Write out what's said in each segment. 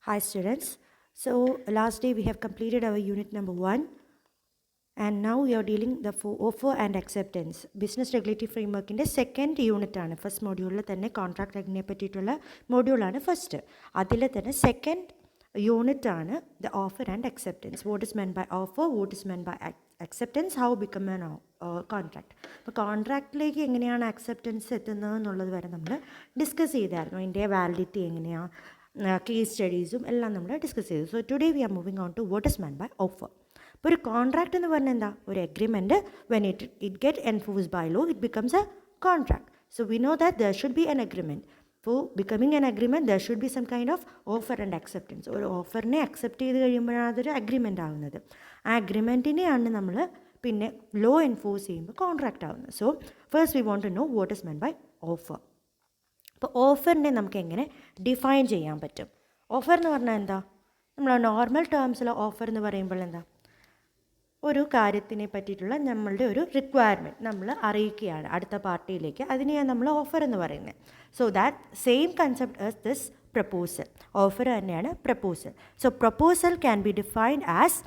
Hi students. So last day we have completed our unit number 1 and now we are dealing the offer and acceptance. Business Regulatory Framework in the second unit ആണ്. First module തന്നെ contract നെ പറ്റിയിട്ടുള്ള module ആണ് first. അതിലെ തന്നെ second unit ആണ് the offer and acceptance. What is meant by offer, what is meant by acceptance, how become an contract. അപ്പോൾ കോൺട്രാക്റ്റിലേക്ക് എങ്ങനെയാണ് അക്സെപ്റ്റൻസ് എത്തുന്നത് എന്നുള്ളത് വരെ നമ്മൾ ഡിസ്കസ് ചെയ്തായിരുന്നു. അതിൻ്റെ വാലിഡിറ്റി എങ്ങനെയാണ്, കേസ് സ്റ്റഡീസും എല്ലാം നമ്മൾ ഡിസ്കസ് ചെയ്തു. So today we are moving on to what is meant by offer. ഇപ്പോൾ ഒരു കോൺട്രാക്റ്റ് എന്ന് പറഞ്ഞാൽ എന്താ? ഒരു agreement when it get enforce by law it becomes a contract. So we know that there should be an agreement. For becoming an agreement there should be some kind of offer and acceptance. ഒരു ഓഫറിനെ accept ചെയ്ത് കഴിയുമ്പോഴാണ് അതൊരു agreement ആകുന്നത്. ആ അഗ്രിമെൻറ്റിനെയാണ് നമ്മൾ പിന്നെ ലോ എൻഫോഴ്സ് ചെയ്യുമ്പോൾ കോൺട്രാക്റ്റ് ആവുന്നത്. So first we want to know what is meant by offer. അപ്പോൾ ഓഫറിനെ നമുക്ക് എങ്ങനെ ഡിഫൈൻ ചെയ്യാൻ പറ്റും? ഓഫർ എന്ന് പറഞ്ഞാൽ എന്താ? നമ്മൾ നോർമൽ ടേംസിൽ ഓഫർ എന്ന് പറയുമ്പോൾ എന്താ? ഒരു കാര്യത്തിനെ പറ്റിയിട്ടുള്ള നമ്മളുടെ ഒരു റിക്വയർമെൻറ്റ് നമ്മൾ അറിയിക്കുകയാണ് അടുത്ത പാർട്ടിയിലേക്ക്. അതിനെയാണ് നമ്മൾ ഓഫർ എന്ന് പറയുന്നത്. So that same concept as this proposal. Offer തന്നെയാണ് proposal. So proposal can be defined as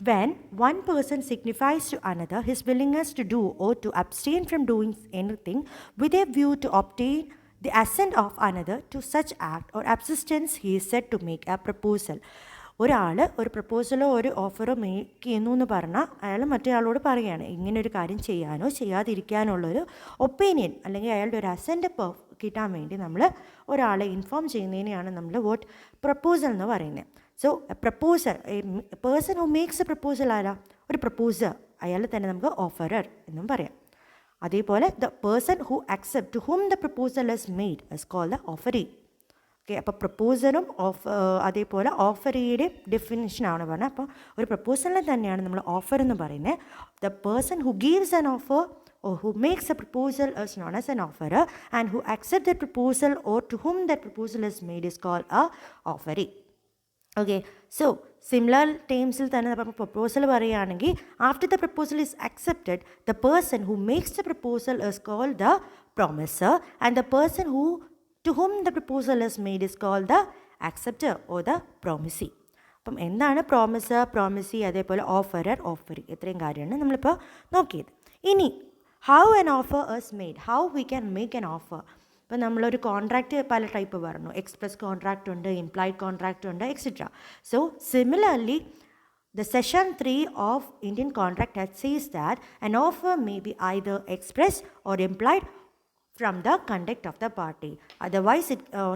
when one person signifies to another his willingness to do or to abstain from doing anything with a view to obtain the assent of another to such act or subsistence he is said to make a proposal. ഒരാൾ ഒരു പ്രപ്പോസലോ ഒരു ഓഫറോ make ചെയ്യുന്നു എന്ന് പറഞ്ഞാൽ അയാൾ മറ്റേ ആളോട് പറയുകയാണ് ഇങ്ങനൊരു കാര്യം ചെയ്യാനോ ചെയ്യാതിരിക്കാനുള്ളൊരു ഒപ്പീനിയൻ അല്ലെങ്കിൽ അയാളുടെ ഒരു അസെൻറ്റ് കിട്ടാൻ വേണ്ടി നമ്മൾ ഒരാളെ ഇൻഫോം ചെയ്യുന്നതിനെയാണ് നമ്മൾ വോട്ട് പ്രപ്പോസൽ എന്ന് പറയുന്നത്. So proposal, person who makes A proposal ആരാ? ഒരു പ്രപ്പോസർ, അയാൾ തന്നെ നമുക്ക് ഓഫറർ എന്നും പറയാം. അതേപോലെ the person who accept to whom the proposal is made is called the offeree. Okay, അപ്പോൾ പ്രപ്പോസലും അതേപോലെ ഓഫറിയുടെയും ഡെഫിനിഷനാണ് പറഞ്ഞത്. അപ്പോൾ ഒരു പ്രപ്പോസലിനെ തന്നെയാണ് നമ്മൾ ഓഫർ എന്ന് പറയുന്നത്. The person who gives an offer or who makes a proposal is known as an offerer, and who accepts that proposal or to whom that proposal is made is called a offeree. Okay, so similar terms il thanne appo proposal parayanaങ്കിൽ after the proposal is accepted the person who makes the proposal is called the promiser, and the person who to whom the proposal is made is called the acceptor or the promisee. അപ്പം എന്താണ് promisor, promisee, അതേപോലെ offerer, offeree, ഇത്രയും കാര്യമാണ് നമ്മളിപ്പോൾ നോക്കിയത്. ഇനി how an offer is made, how we can make an offer. ഇപ്പം നമ്മളൊരു കോൺട്രാക്റ്റ് പല ടൈപ്പ് പറഞ്ഞു. എക്സ്പ്രസ് കോൺട്രാക്റ്റ് ഉണ്ട്, ഇംപ്ലൈഡ് കോൺട്രാക്റ്റ് ഉണ്ട്, etcetera. So similarly the section 3 of Indian Contract Act says that an offer may be either expressed or implied from the conduct of the party. Otherwise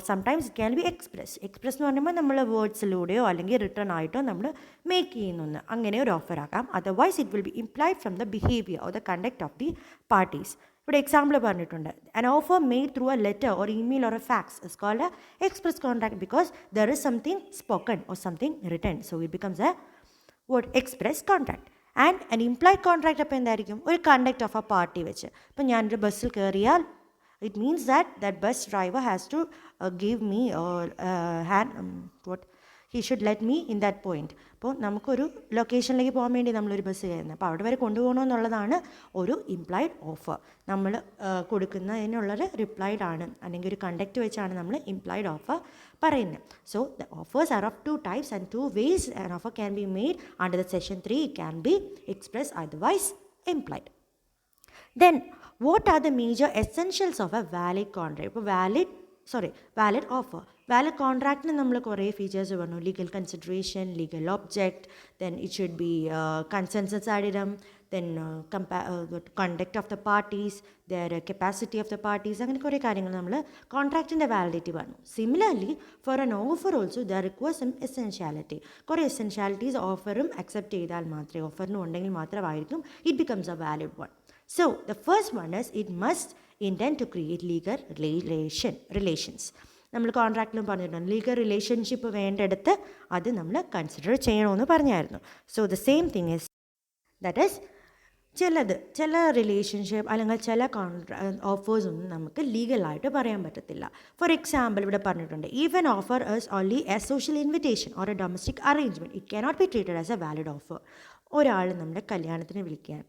sometimes it can be expressed. Express എന്ന് പറയുമ്പോൾ നമ്മൾ വേർഡ്സിലൂടെയോ അല്ലെങ്കിൽ return ആയിട്ടോ നമ്മൾ make ചെയ്യുന്നു, അങ്ങനെ ഒരു offer ആക്കാം. Otherwise it will be implied from the behaviour or the conduct of the parties. ഇവിടെ എക്സാമ്പിൾ പറഞ്ഞിട്ടുണ്ട്. an offer made through a letter or email or a fax is called a express contract because there is something spoken or something written, so it becomes a what express contract. And an implied contract അപ്പോൾ എന്തായിരിക്കും? ഒരു conduct of A party വെച്ച്. ഇപ്പം ഞാനൊരു ബസ്സിൽ കയറിയാൽ it means that that bus driver has to give me he should let me in that point. അപ്പോൾ നമുക്കൊരു ലൊക്കേഷനിലേക്ക് പോകാൻ വേണ്ടി നമ്മളൊരു ബസ് കയറുന്നത്, അപ്പോൾ അവിടെ വരെ കൊണ്ടുപോകണമെന്നുള്ളതാണ് ഒരു ഇംപ്ലൈഡ് ഓഫർ. നമ്മൾ കൊടുക്കുന്നതിനുള്ളൊരു റിപ്ലൈഡ് ആണ്, അല്ലെങ്കിൽ ഒരു കണ്ടക്റ്റ് വെച്ചാണ് നമ്മൾ ഇംപ്ലൈഡ് ഓഫർ പറയുന്നത്. So the offers are of two types and two ways an offer can be made under the section 3. It can be express, otherwise implied. Then what are the major essentials of a valid contract? ഇപ്പോൾ valid offer. Valid കോൺട്രാക്റ്റിന് നമ്മൾ കുറേ features പറഞ്ഞു. Legal consideration, legal object, then it should be consensus ad idem, then conduct of the parties, their capacity of the parties, അങ്ങനെ കുറേ കാര്യങ്ങൾ നമ്മൾ കോൺട്രാക്റ്റിൻ്റെ വാലിഡിറ്റി പറഞ്ഞു. Similarly for an offer also there requires some essentiality. കുറേ essentialities ഓഫറും accept ചെയ്താൽ മാത്രമേ, ഓഫറിനും ഉണ്ടെങ്കിൽ മാത്രമായിരിക്കും it becomes a valid one. So the first one is it must intend to create legal relations. നമ്മൾ കോൺട്രാക്റ്റിലും പറഞ്ഞിട്ടുണ്ട് ലീഗൽ റിലേഷൻഷിപ്പ് വേണ്ടെടുത്ത് അത് നമ്മൾ കൺസിഡർ ചെയ്യണമെന്ന് പറഞ്ഞായിരുന്നു. So the same thing is that is ചില റിലേഷൻഷിപ്പ് അല്ലെങ്കിൽ ചില ഓഫേഴ്സൊന്നും നമുക്ക് ലീഗലായിട്ട് പറയാൻ പറ്റത്തില്ല. ഫോർ എക്സാമ്പിൾ ഇവിടെ പറഞ്ഞിട്ടുണ്ട് even offer is only a social invitation or a domestic arrangement it cannot be treated as a valid offer. ഒരാൾ നമ്മുടെ കല്യാണത്തിന് വിളിക്കുകയാണ്,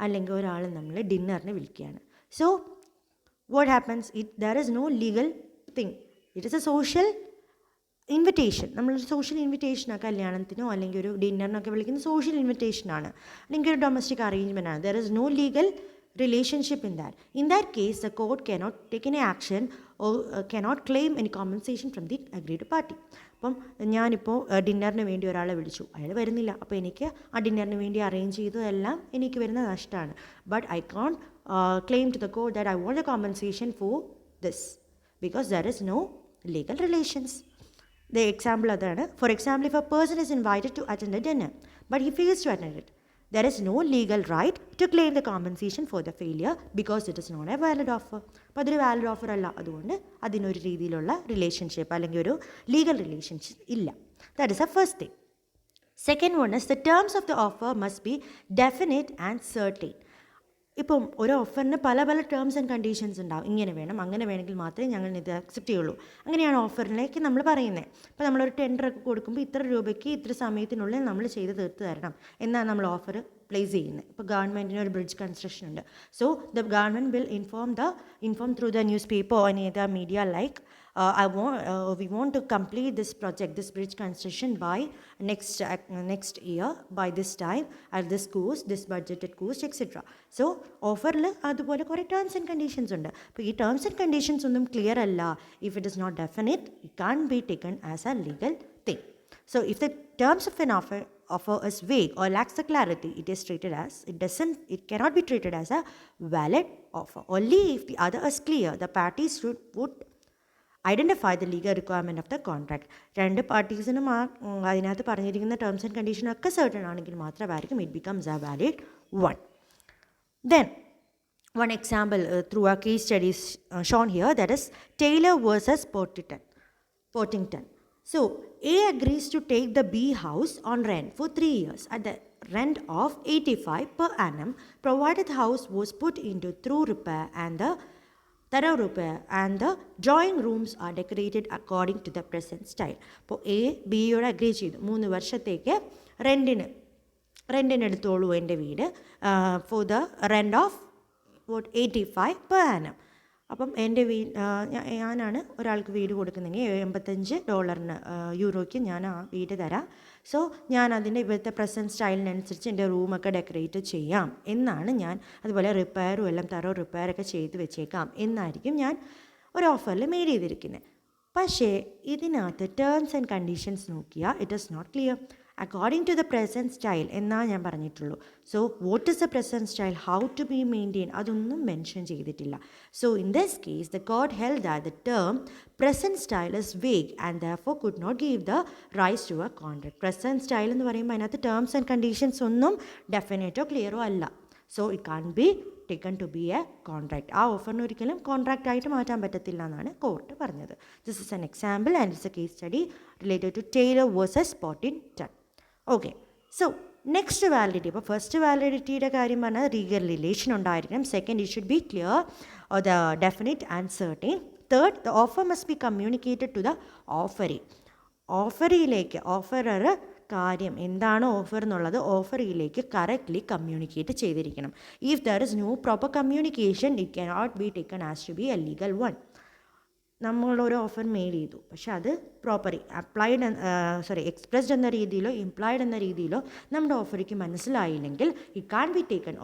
അല്ലെങ്കിൽ ഒരാൾ നമ്മൾ ഡിന്നറിന് വിളിക്കുകയാണ്. So what happens, there is no legal thing, it is a social invitation, നമ്മളൊരു സോഷ്യൽ ഇൻവിറ്റേഷനാണ്, കല്യാണത്തിനോ അല്ലെങ്കിൽ ഒരു ഡിന്നറിനൊക്കെ വിളിക്കുന്ന സോഷ്യൽ ഇൻവിറ്റേഷനാണ്, അല്ലെങ്കിൽ ഒരു ഡൊമസ്റ്റിക് അറേഞ്ച്മെൻ്റ് ആണ്. There is no legal relationship in that. In that case, the court cannot take any action or cannot claim any compensation from the agreed party. അപ്പം ഞാനിപ്പോൾ ഡിന്നറിന് വേണ്ടി ഒരാളെ വിളിച്ചു, അയാൾ വരുന്നില്ല, അപ്പോൾ എനിക്ക് ആ ഡിന്നറിന് വേണ്ടി അറേഞ്ച് ചെയ്തതെല്ലാം എനിക്ക് വരുന്ന നഷ്ടമാണ്. But I can claim to the court that I want a compensation for this because there is no legal relations. The example അതാണ്. For example, if a person is invited to attend a dinner but he fails to attend it, there is no legal right to claim the compensation for the failure because it is not a valid offer. അപ്പോൾ അതൊരു valid offer അല്ല, അതുകൊണ്ട് അതിനൊരു രീതിയിലുള്ള relationship അല്ലെങ്കിൽ ഒരു legal relationship ഇല്ല. That is A first thing. Second one is the terms of the offer must B definite and certain. ഇപ്പം ഒരു ഓഫറിന് പല പല ടേംസ് ആൻഡ് കണ്ടീഷൻസ് ഉണ്ടാവും. ഇങ്ങനെ വേണം, അങ്ങനെ വേണമെങ്കിൽ മാത്രമേ ഞങ്ങൾ ഇത് അക്സെപ്റ്റ് ചെയ്യുള്ളൂ. അങ്ങനെയാണ് ഓഫറിലേക്ക് നമ്മൾ പറയുന്നത്. ഇപ്പോൾ നമ്മളൊരു ടെൻഡറൊക്കെ കൊടുക്കുമ്പോൾ ഇത്ര രൂപയ്ക്ക് ഇത്ര സമയത്തിനുള്ളിൽ നമ്മൾ ചെയ്ത് തീർത്ത് തരണം എന്നാണ് നമ്മൾ ഓഫർ പ്ലേസ് ചെയ്യുന്നത്. ഇപ്പോൾ ഗവൺമെൻറ്റിന് ഒരു ബ്രിഡ്ജ് കൺസ്ട്രക്ഷൻ ഉണ്ട്. So the government will inform through the news paper or any other media like we want to complete this project, this bridge construction by next year by this time at this cost, this budgeted cost, etc. So ഓഫറിൽ അതുപോലെ കുറേ terms and conditions ഉണ്ട്. അപ്പോൾ ഈ terms and conditions ഒന്നും clear അല്ല. If it is not definite, it can be taken as a legal thing. So if the terms of an offer is vague or lacks the clarity, it cannot be treated as a valid offer. Only if the other is clear, the parties would identify the legal requirement of the contract. രണ്ട് പാർട്ടീസിനും അതിനകത്ത് പറഞ്ഞിരിക്കുന്ന terms and കണ്ടീഷനൊക്കെ certain ആണെങ്കിൽ മാത്രമായിരിക്കും it becomes a valid one. Then one example through our case studies shown here, that is Taylor versus Portington. So A agrees to take the B house on rent for 3 years at the rent of 85 per annum, provided the house was put into thorough repair and the drawing rooms are decorated according to the present style. അപ്പോൾ A ബിയോട് agri ചെയ്തു, 3 വർഷത്തേക്ക് റെൻറ്റിന് എടുത്തോളൂ എൻ്റെ വീട് for the rent of 85 per annum. അപ്പം എൻ്റെ ഞാനാണ് ഒരാൾക്ക് വീട് കൊടുക്കുന്നെങ്കിൽ $85 യൂറോയ്ക്ക് ഞാൻ ആ വീട് തരാം. സോ ഞാൻ അതിൻ്റെ ഇവിടുത്തെ പ്രസൻറ്റ് സ്റ്റൈലിനനുസരിച്ച് എൻ്റെ റൂമൊക്കെ ഡെക്കറേറ്റ് ചെയ്യാം എന്നാണ് ഞാൻ, അതുപോലെ റിപ്പയറും എല്ലാം റിപ്പയറൊക്കെ ചെയ്ത് വെച്ചേക്കാം എന്നായിരിക്കും ഞാൻ ഒരു ഓഫറിൽ മെയ്ഡ് ചെയ്തിരിക്കുന്നത്. പക്ഷേ ഇതിനകത്ത് ടേംസ് ആൻഡ് കണ്ടീഷൻസ് നോക്കിയാൽ it is not clear. According to the present style എന്നാ ഞാൻ പറഞ്ഞിട്ടുള്ളൂ. So what is the present style, how to be maintain, അതൊന്നും മെൻഷൻ ചെയ്തിട്ടില്ല. So in this case the court held that the term present style is vague and therefore could not give the rise to a contract. Present style എന്ന് പറയുമ്പോൾ അതിനകത്ത് terms and conditions ഒന്നും ഡെഫിനറ്റോ ക്ലിയറോ അല്ല. So it can be taken to be a contract. ആ ഓഫറിന് ഒരിക്കലും കോൺട്രാക്റ്റ് ആയിട്ട് മാറ്റാൻ പറ്റത്തില്ല എന്നാണ് കോർട്ട് പറഞ്ഞത്. This is an example and it's a case study related to Taylor versus Portington. Okay, so next validity. ഇപ്പോൾ ഫസ്റ്റ് വാലിഡിറ്റിയുടെ കാര്യം പറഞ്ഞാൽ ലീഗൽ റിലേഷൻ ഉണ്ടായിരിക്കണം. Second, it should be clear or the definite and certain. Third, the offer must be communicated to the offeree. Offeror കാര്യം എന്താണോ offer എന്നുള്ളത് ഓഫറിലേക്ക് correctly communicate ചെയ്തിരിക്കണം. If there is no proper communication, it cannot be taken as to be A legal one. നമ്മളൊരു offer made ചെയ്തു, പക്ഷെ അത് properly expressed എന്ന രീതിയിലോ ഇംപ്ലോയിഡ് എന്ന രീതിയിലോ നമ്മുടെ ഓഫറിക്ക് മനസ്സിലായില്ലെങ്കിൽ ഇറ്റ് കാൻ ബി ടേക്കൺ,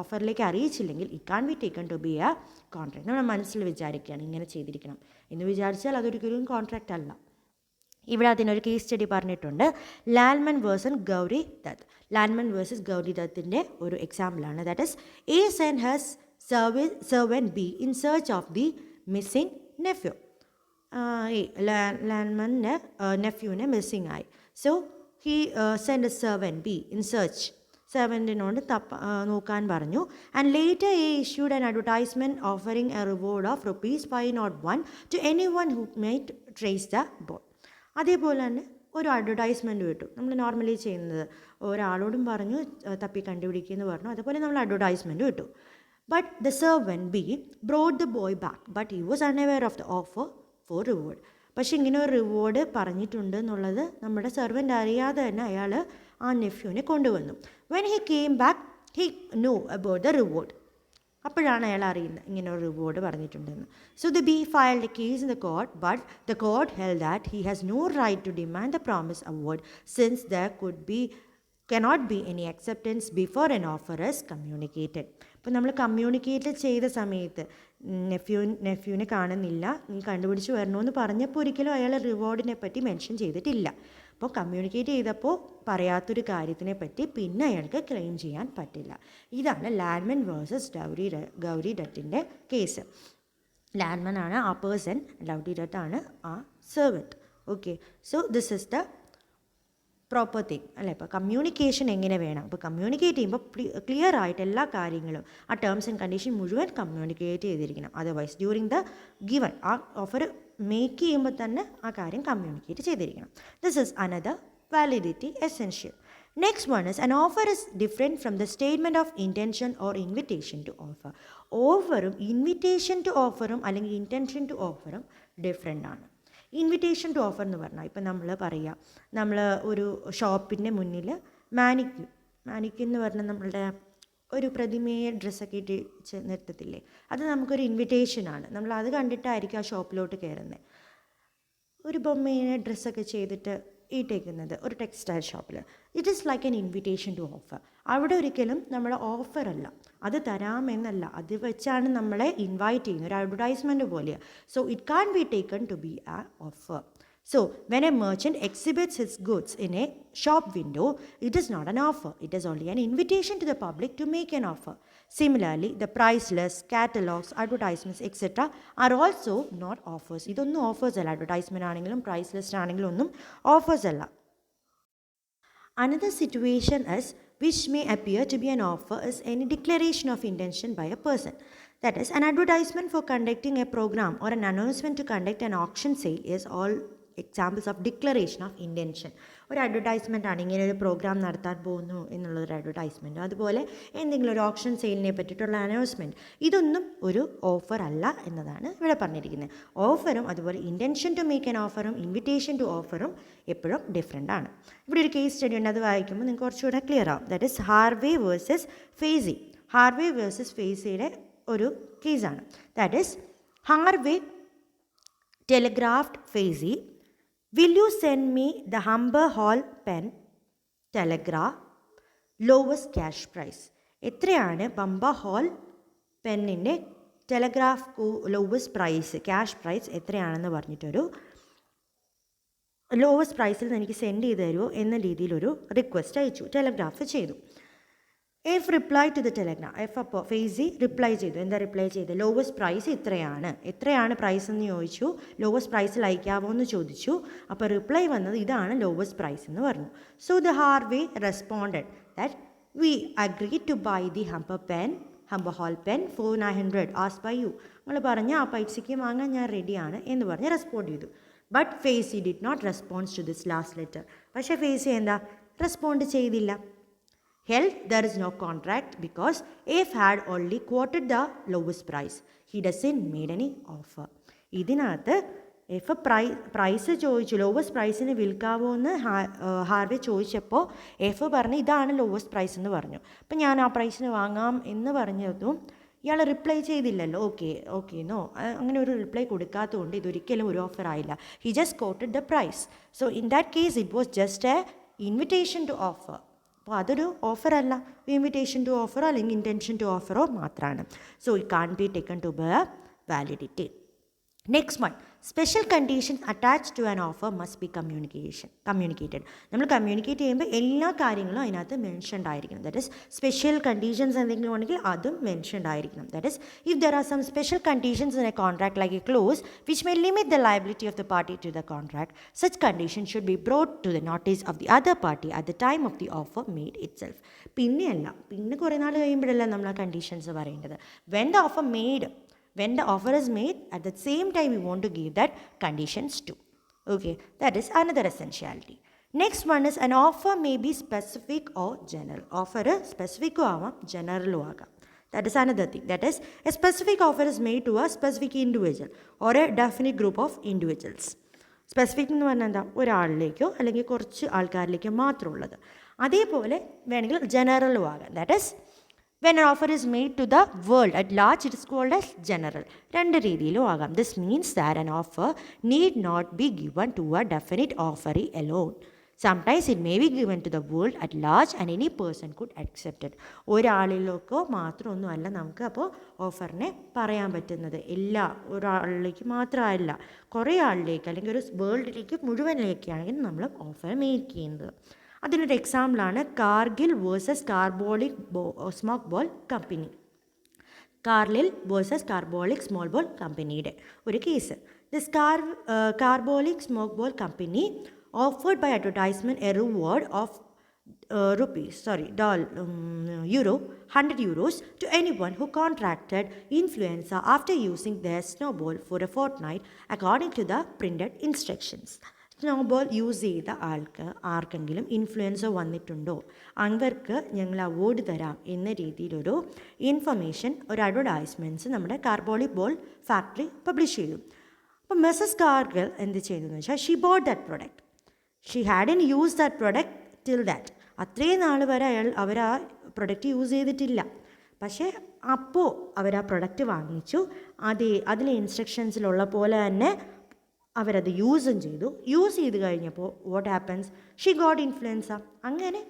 ഓഫറിലേക്ക് അറിയിച്ചില്ലെങ്കിൽ it can be taken to be a contract. നമ്മുടെ മനസ്സിൽ വിചാരിക്കുകയാണ് ഇങ്ങനെ ചെയ്തിരിക്കണം എന്ന് വിചാരിച്ചാൽ അതൊരിക്കലും കോൺട്രാക്റ്റ് അല്ല. ഇവിടെ അതിനൊരു കേസ് സ്റ്റഡി പറഞ്ഞിട്ടുണ്ട്, ലാൽമൻ വേഴ്സസ് ഗൗരി ദത്ത്. ലാൽമൻ വേഴ്സസ് ഗൗരി ദത്തിൻ്റെ ഒരു എക്സാമ്പിളാണ്. That is a send his servant B in search of the missing nephew. ലാൽമൻ്റെ നെഫ്യൂവിനെ മിസ്സിംഗ് ആയി. So he send a servant B in search, സെർവൻറ്റിനോട് നോക്കാൻ പറഞ്ഞു. And later a issued an advertisement offering a reward of ₹501 to any one who might trace the ball. അതേപോലെ തന്നെ ഒരു advertisement വിട്ടു. നമ്മൾ നോർമലി ചെയ്യുന്നത്, ഒരാളോടും പറഞ്ഞു തപ്പി കണ്ടുപിടിക്കുമെന്ന് പറഞ്ഞു, അതുപോലെ നമ്മൾ അഡ്വർടൈസ്മെൻറ്റ് വിട്ടു. But the servant B brought the boy back, but he was unaware of the offer for reward. പക്ഷേ ഇങ്ങനെ ഒരു റിവാർഡ് പറഞ്ഞിട്ടുണ്ട് എന്നുള്ളത് നമ്മുടെ സെർവൻറ്റ് അറിയാതെ തന്നെ അയാൾ ആ നെഫ്യൂവിനെ കൊണ്ടുവന്നു. When he came back he know about the reward. അപ്പോഴാണ് അയാൾ അറിയുന്നത് ഇങ്ങനെ ഒരു റിവാർഡ് പറഞ്ഞിട്ടുണ്ടെന്ന്. So the B filed a case in the court, but the court held that he has no right to demand the promise award since there cannot be any acceptance before an offer is communicated. അപ്പോൾ നമ്മൾ communicate ചെയ്ത സമയത്ത് നെഫ്യൂവിനെ കാണുന്നില്ല, നീ കണ്ടുപിടിച്ച് വരണമെന്ന് പറഞ്ഞപ്പോൾ ഒരിക്കലും അയാൾ റിവാർഡിനെ പറ്റി മെൻഷൻ ചെയ്തിട്ടില്ല. അപ്പോൾ കമ്മ്യൂണിക്കേറ്റ് ചെയ്തപ്പോൾ പറയാത്തൊരു കാര്യത്തിനെ പറ്റി പിന്നെ അയാൾക്ക് ക്ലെയിം ചെയ്യാൻ പറ്റില്ല. ഇതാണ് ലാൻഡ്മാൻ വേഴ്സസ് ഗൗരി ഡട്ടിൻ്റെ കേസ്. ലാൻഡ്മാൻ ആണ് ആ പേഴ്സൺ, ഗൗരി ഡട്ടാണ് ആ servant. Okay, so this is the proper thing അല്ലേ. ഇപ്പോൾ കമ്മ്യൂണിക്കേഷൻ എങ്ങനെ വേണം, അപ്പോൾ കമ്മ്യൂണിക്കേറ്റ് ചെയ്യുമ്പോൾ ക്ലിയർ ആയിട്ട് എല്ലാ കാര്യങ്ങളും ആ ടേംസ് ആൻഡ് കണ്ടീഷൻ മുഴുവൻ കമ്മ്യൂണിക്കേറ്റ് ചെയ്തിരിക്കണം. അതർവൈസ് ഡ്യൂറിങ് ദ ഗിവൺ ആ ഓഫർ മേക്ക് ചെയ്യുമ്പോൾ തന്നെ ആ കാര്യം കമ്മ്യൂണിക്കേറ്റ് ചെയ്തിരിക്കണം. This is another validity essential. Next one is an offer is different from the statement of intention or invitation to offer. ഓഫറും invitation to ഓഫറും അല്ലെങ്കിൽ ഇൻറ്റൻഷൻ ടു ഓഫറും ഡിഫറെൻ്റ് ആണ്. ഇൻവിറ്റേഷൻ ടു ഓഫർ എന്ന് പറഞ്ഞാൽ ഇപ്പം നമ്മൾ പറയുക, നമ്മൾ ഒരു ഷോപ്പിൻ്റെ മുന്നിൽ മാനിക്യൂൻ എന്ന് പറഞ്ഞാൽ നമ്മളുടെ ഒരു പ്രതിമയെ ഡ്രസ്സൊക്കെ ഇട്ട് നിർത്തത്തില്ലേ, അത് നമുക്കൊരു ഇൻവിറ്റേഷനാണ്. നമ്മൾ അത് കണ്ടിട്ടായിരിക്കും ആ ഷോപ്പിലോട്ട് കയറുന്നത്. ഒരു ബൊമ്മയെ ഡ്രസ്സൊക്കെ ചെയ്തിട്ട് ഇട്ടേക്കുന്നത് ഒരു ടെക്സ്റ്റൈൽ ഷോപ്പിൽ, it is like an invitation to offer. അവിടെ ഒരിക്കലും നമ്മൾ ഓഫറല്ല, അത് തരാമെന്നല്ല, അത് വെച്ചാണ് നമ്മളെ ഇൻവൈറ്റ് ചെയ്യുന്നത്, ഒരു അഡ്വർടൈസ്മെൻറ്റ് പോലെയാണ്. So it can be taken to be a offer. So, when a merchant exhibits his goods in a shop window, it is not an offer. It is only an invitation to the public to make an offer. Similarly, the price list, catalogs, advertisements, etc. are also not offers. ഇതൊന്നും offers അല്ല. Advertisement ആണെങ്കിലും price list ആണെങ്കിലും ഒന്നും offers അല്ല. Another situation is which may appear to be an offer is any declaration of intention by a person. That is, an advertisement for conducting a program or an announcement to conduct an auction sale is all examples of declaration of intention. ഒരു advertisement ആണ്, ഇങ്ങനെ ഒരു programme നടത്താൻ പോകുന്നു എന്നുള്ളൊരു advertisement, അതുപോലെ എന്തെങ്കിലും ഒരു ഓപ്ഷൻ സെയിലിനെ പറ്റിയിട്ടുള്ള അനൗൺസ്മെൻറ്റ്, ഇതൊന്നും ഒരു ഓഫർ അല്ല എന്നതാണ് ഇവിടെ പറഞ്ഞിരിക്കുന്നത്. ഓഫറും അതുപോലെ ഇൻറ്റൻഷൻ ടു മേക്ക് ആൻ ഓഫറും ഇൻവിറ്റേഷൻ ടു ഓഫറും എപ്പോഴും ഡിഫറെൻ്റ് ആണ്. ഇവിടെ ഒരു കേസ് സ്റ്റഡി ഉണ്ട്, അത് വായിക്കുമ്പോൾ നിങ്ങൾക്ക് കുറച്ചുകൂടെ ക്ലിയർ ആവും. That is Harvey versus Facey. Harvey versus ഫേസിയുടെ ഒരു കേസാണ്. That is Harvey telegraphed Faisy, will you send me the Humber Hall pen telegraph lowest cash price? എത്രയാണ് ബംബ ഹോൾ പെന്നിൻ്റെ telegraph lowest price, cash price എത്രയാണെന്ന് പറഞ്ഞിട്ടൊരു lowest പ്രൈസിൽ എനിക്ക് send ചെയ്ത് തരുമോ എന്ന രീതിയിലൊരു റിക്വസ്റ്റ് അയച്ചു, ടെലഗ്രാഫ് ചെയ്തു. F reply to the telegram. F അപ്പോൾ ഫേസി റിപ്ലൈ ചെയ്തു. എന്താ റിപ്ലൈ ചെയ്ത്? ലോവസ്റ്റ് പ്രൈസ് എത്രയാണ് പ്രൈസ് എന്ന് ചോദിച്ചു. ലോവസ്റ്റ് പ്രൈസിൽ അയക്കാമോ എന്ന് ചോദിച്ചു. അപ്പോൾ റിപ്ലൈ വന്നത് ഇതാണ് ലോവസ്റ്റ് പ്രൈസ് എന്ന് പറഞ്ഞു. So the Harvey responded that we agree to buy the Humber hall pen for 900 as by you. നിങ്ങൾ പറഞ്ഞ ആ പൈസയ്ക്ക് വാങ്ങാൻ ഞാൻ റെഡിയാണ് എന്ന് പറഞ്ഞ് റെസ്പോണ്ട് ചെയ്തു. But Facey did not response to this last letter. പക്ഷേ ഫേസി എന്താ റെസ്പോണ്ട് ചെയ്തില്ല. Hell, there is no contract because F had only quoted the lowest price. He doesn't made any offer. ഇതിനകത്ത് എഫ് പ്രൈസ് ചോദിച്ചു, lowest പ്രൈസിന് വിൽക്കാവോ എന്ന് Harvey ചോദിച്ചപ്പോൾ F പറഞ്ഞു ഇതാണ് ലോവസ്റ്റ് പ്രൈസ് എന്ന് പറഞ്ഞു. അപ്പം ഞാൻ ആ പ്രൈസിന് വാങ്ങാം എന്ന് പറഞ്ഞതും ഇയാൾ റിപ്ലൈ ചെയ്തില്ലല്ലോ. ഓക്കെ അങ്ങനെ ഒരു റിപ്ലൈ കൊടുക്കാത്തതുകൊണ്ട് ഇതൊരിക്കലും ഒരു ഓഫർ ആയില്ല. He just quoted the price. So in that case it was just a invitation to offer. അപ്പോൾ അതൊരു ഓഫറല്ല, ഇൻവിറ്റേഷൻ ടു ഓഫറോ അല്ലെങ്കിൽ ഇൻറ്റൻഷൻ ടു ഓഫറോ മാത്രമാണ്. So it can be taken to be validity. Next one, special conditions attach to an offer must be communicated. നമ്മൾ communicate ചെയ്യുമ്പോൾ എല്ലാ കാര്യങ്ങളും അതിനകത്ത് മെൻഷൻഡ് ആയിരിക്കണം. ദാറ്റ് ഇസ് സ്പെഷ്യൽ കണ്ടീഷൻസ് എന്തെങ്കിലും ഉണ്ടെങ്കിൽ അതും മെൻഷൻഡ് ആയിരിക്കണം. That is if there are some special conditions in a contract like a clause which may limit the liability of the party to the contract, such condition should be brought to the notice of the other party at the time of the offer made itself. പിന്നെ കുറേ നാൾ കഴിയുമ്പോഴല്ല നമ്മൾ ആ conditions പറയേണ്ടത്. When the offer is made, at the same time we want to give that conditions too. Okay, that is another essentiality. Next one is an offer may be specific or general. Offer specific or general agam. That is another thing. That is, a specific offer is made to a specific individual or a definite group of individuals. Specific എന്ന് പറഞ്ഞാൽ എന്താ, ഒരാളിലേക്കോ അല്ലെങ്കിൽ കുറച്ച് ആൾക്കാരിലേക്കോ മാത്രമുള്ളത്. അതേപോലെ വേണമെങ്കിൽ ജനറലും ആകാം. That is When an offer is made to the world at large, it is called as general. രണ്ട് രീതിയിലും ആകാം. This means that an offer need not be given to a definite offeree alone. Sometimes it may be given to the world at large and any person could accept it. ഒരാളിലേക്കോ മാത്രമൊന്നുമല്ല നമുക്ക് അപ്പോൾ ഓഫറിനെ പറയാൻ പറ്റുന്നത്. എല്ലാ ഒരാളിലേക്ക് മാത്രമല്ല, കുറേ ആളിലേക്ക് അല്ലെങ്കിൽ ഒരു വേൾഡിലേക്ക് മുഴുവനിലേക്കാണെങ്കിൽ നമ്മൾ ഓഫർ മേക്ക് ചെയ്യുന്നത്. അതിനൊരു എക്സാമ്പിളാണ് Carlill versus Carbolic smoke ball company. Carlill versus Carbolic small ball കമ്പനിയുടെ ഒരു case. This Carbolic smoke ball company offered by advertisement a reward of euro 100 euros to anyone who contracted influenza after using their snowball for a fortnight according to the printed instructions. Snowball use ചെയ്ത ആർക്കെങ്കിലും influenza വന്നിട്ടുണ്ടോ, അവർക്ക് ഞങ്ങൾ award തരാം എന്ന രീതിയിലൊരു information, ഒരു advertisements നമ്മുടെ കാർബോളിക് ബോൾ ഫാക്ടറി പബ്ലിഷ് ചെയ്തു. അപ്പോൾ മിസ്സസ് കാർഗിൽ എന്ത് ചെയ്തതെന്ന് വെച്ചാൽ she boat that product. She ഹാഡൻ use that product till that. അത്രയും നാൾ വരെ അവർ ആ പ്രൊഡക്റ്റ് യൂസ് ചെയ്തിട്ടില്ല. പക്ഷേ അപ്പോൾ അവർ ആ പ്രൊഡക്റ്റ് വാങ്ങിച്ചു. അതിലെ ഇൻസ്ട്രക്ഷൻസിലുള്ള പോലെ തന്നെ അവരത് യൂസും ചെയ്തു. യൂസ് ചെയ്ത് കഴിഞ്ഞപ്പോൾ what happens, she got influenza. അങ്ങനെ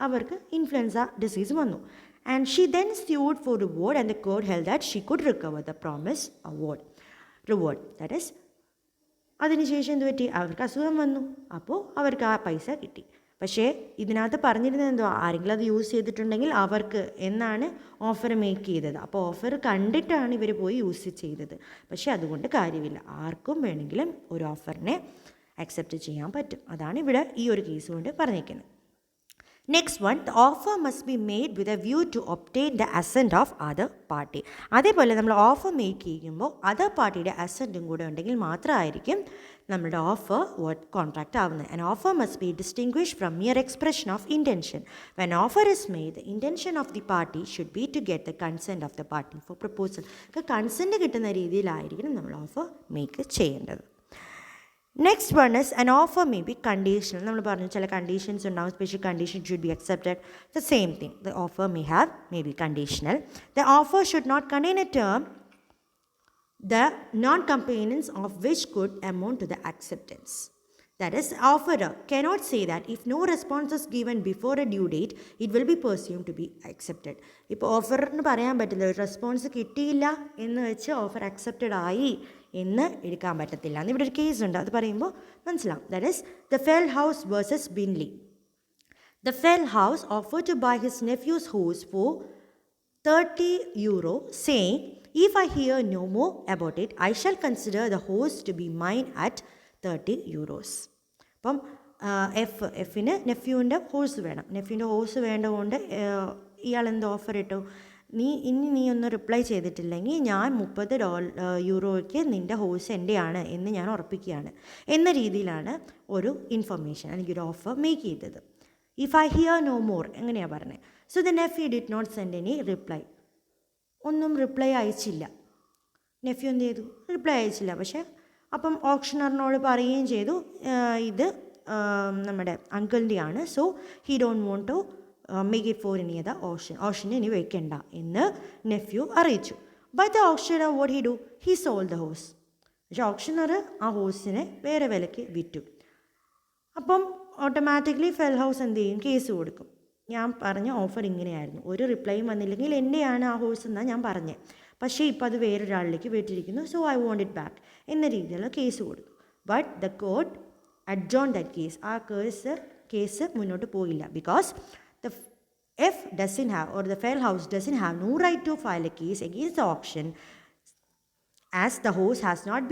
അവർക്ക് ഇൻഫ്ലുവൻസ ഡിസീസ് വന്നു. And she then SUD four reward and the court held that she could recover the promise reward. That is അതിനുശേഷം എന്ത് പറ്റി, അവർക്ക് അസുഖം വന്നു. അപ്പോൾ അവർക്ക് ആ പൈസ കിട്ടി. പക്ഷേ ഇതിനകത്ത് പറഞ്ഞിരുന്നത് എന്തോ, ആരെങ്കിലും അത് യൂസ് ചെയ്തിട്ടുണ്ടെങ്കിൽ അവർക്ക് എന്നാണ് ഓഫർ മേക്ക് ചെയ്തത്. അപ്പോൾ ഓഫർ കണ്ടിട്ടാണ് ഇവർ പോയി യൂസ് ചെയ്തത്. പക്ഷേ അതുകൊണ്ട് കാര്യമില്ല, ആർക്കും വേണമെങ്കിലും ഒരു ഓഫറിനെ അക്സെപ്റ്റ് ചെയ്യാൻ പറ്റും. അതാണ് ഇവിടെ ഈ ഒരു കേസ് കൊണ്ട് പറഞ്ഞിരിക്കുന്നത്. Next one, the offer must be made with a view to obtain the assent of other party. അതേപോലെ നമ്മൾ ഓഫർ മേക്ക് ചെയ്യുമ്പോൾ അതർ പാർട്ടിയുടെ അസെൻറ്റും കൂടെ ഉണ്ടെങ്കിൽ മാത്രമായിരിക്കും നമ്മുടെ ഓഫർ കോൺട്രാക്റ്റ് ആവുന്നത്. And offer must be distinguished from mere expression of intention. When offer is made, the intention of the party should be to get the consent of the party for proposal. Consent കിട്ടുന്ന രീതിയിലായിരിക്കണം നമ്മൾ offer make ചെയ്യേണ്ടത്. Next one is an offer may be conditional. നമ്മൾ പറഞ്ഞു ചില conditions ഉണ്ടാവും, special condition should be accepted. The same thing, the offer may be conditional. The offer should not contain a term the non-compliance of which could amount to the acceptance. That is, offerer cannot say that if no response is given before a due date, it will be presumed to be accepted. ഇപ്പോൾ ഓഫറിന് പറയാൻ പറ്റില്ല, ഒരു response കിട്ടിയില്ല എന്ന് വെച്ച് offer accepted ആയി എന്ന് എടുക്കാൻ പറ്റത്തില്ല. എന്ന് ഇവിടെ ഒരു കേസ് ഉണ്ട്, അത് പറയുമ്പോൾ മനസ്സിലാവും. That is the Felthouse versus Bindley. The Felthouse offer to buy his nephew's horse for 30 euro, saying, if I hear no more about it, I shall consider the horse to be mine at 30 euros. അപ്പം എഫിന് നെഫ്യൂവിൻ്റെ horse വേണം. നെഫ്യൂവിൻ്റെ horse വേണ്ടതുകൊണ്ട് ഇയാൾ എന്ത് offer ഇട്ടു, നീ ഒന്ന് reply ചെയ്തിട്ടില്ലെങ്കിൽ ഞാൻ 30 യൂറോയ്ക്ക് നിൻ്റെ ഹോഴ്സ് എൻ്റെയാണ് എന്ന് ഞാൻ ഉറപ്പിക്കുകയാണ് എന്ന രീതിയിലാണ് ഒരു ഇൻഫർമേഷൻ അല്ലെങ്കിൽ ഒരു ഓഫർ മേക്ക് ചെയ്തത്. If I hear no more എങ്ങനെയാണ് പറഞ്ഞത്. So the nephew did not send any reply. ഒന്നും റിപ്ലൈ അയച്ചില്ല. നെഫ്യൂ എന്ത് ചെയ്തു, റിപ്ലൈ അയച്ചില്ല. പക്ഷേ അപ്പം ഓപ്ഷണറിനോട് പറയുകയും ചെയ്തു ഇത് നമ്മുടെ അങ്കിളിൻ്റെയാണ്, so he don't want to make it for any other ഓപ്ഷന് ഇനി വെക്കണ്ട എന്ന് നെഫ്യൂ അറിയിച്ചു. But the auctioneer what he do, he sold the horse. പക്ഷേ ഓപ്ഷണർ ആ ഹോഴ്സിനെ വേറെ വിലയ്ക്ക് വിറ്റു. അപ്പം ഓട്ടോമാറ്റിക്കലി ഫെൽ ഹൗസ് എന്ത് ചെയ്യും, കേസ് കൊടുക്കും. ഞാൻ പറഞ്ഞ ഓഫർ ഇങ്ങനെയായിരുന്നു, ഒരു റിപ്ലൈയും വന്നില്ലെങ്കിൽ എൻ്റെയാണ് ആ ഹോഴ്സ് എന്നാണ് ഞാൻ പറഞ്ഞത്, പക്ഷേ ഇപ്പോൾ അത് വേറൊരാളിലേക്ക് വിട്ടിരിക്കുന്നു, so I want it back എന്ന രീതിയിലുള്ള കേസ് കൊടുക്കും. But the court adjourn that case. ആ കേസ് മുന്നോട്ട് പോയില്ല. Because the F doesn't have, or the fell house doesn't have no right to file a case against the auction as the horse has not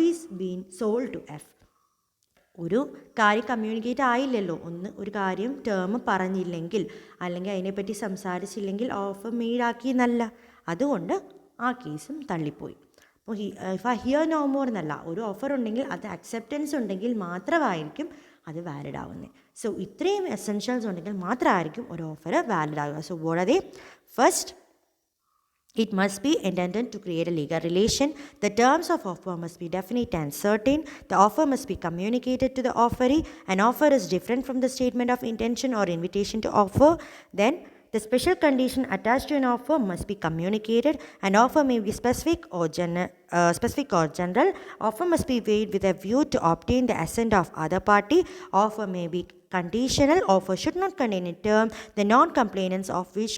been sold to F. ഒരു കാര്യം communicate ആയില്ലല്ലോ. ഒരു കാര്യം term പറഞ്ഞില്ലെങ്കിൽ അല്ലെങ്കിൽ അതിനെപ്പറ്റി സംസാരിച്ചില്ലെങ്കിൽ offer മെയ്ഡാക്കി എന്നല്ല. അതുകൊണ്ട് ആ കേസും തള്ളിപ്പോയി. അപ്പോൾ if I hear no more എന്നല്ല, ഒരു ഓഫർ ഉണ്ടെങ്കിൽ അത് അക്സെപ്റ്റൻസ് ഉണ്ടെങ്കിൽ മാത്രമായിരിക്കും അത് വാലിഡ് ആവുന്നത്. സോ ഇത്രയും എസെൻഷ്യൽസ് ഉണ്ടെങ്കിൽ മാത്രമായിരിക്കും ഒരു ഓഫർ വാലിഡ് ആവുക. So what are they? First, it must be intended to create a legal relation. The terms of offer must be definite and certain. The offer must be communicated to the offeree. An offer is different from the statement of intention or invitation to offer. Then the special condition attached to an offer must be communicated. An offer may be specific or general. Offer must be weighed with a view to obtain the assent of other party. Offer may be conditional. Offer should not contain a term the non-compliance of which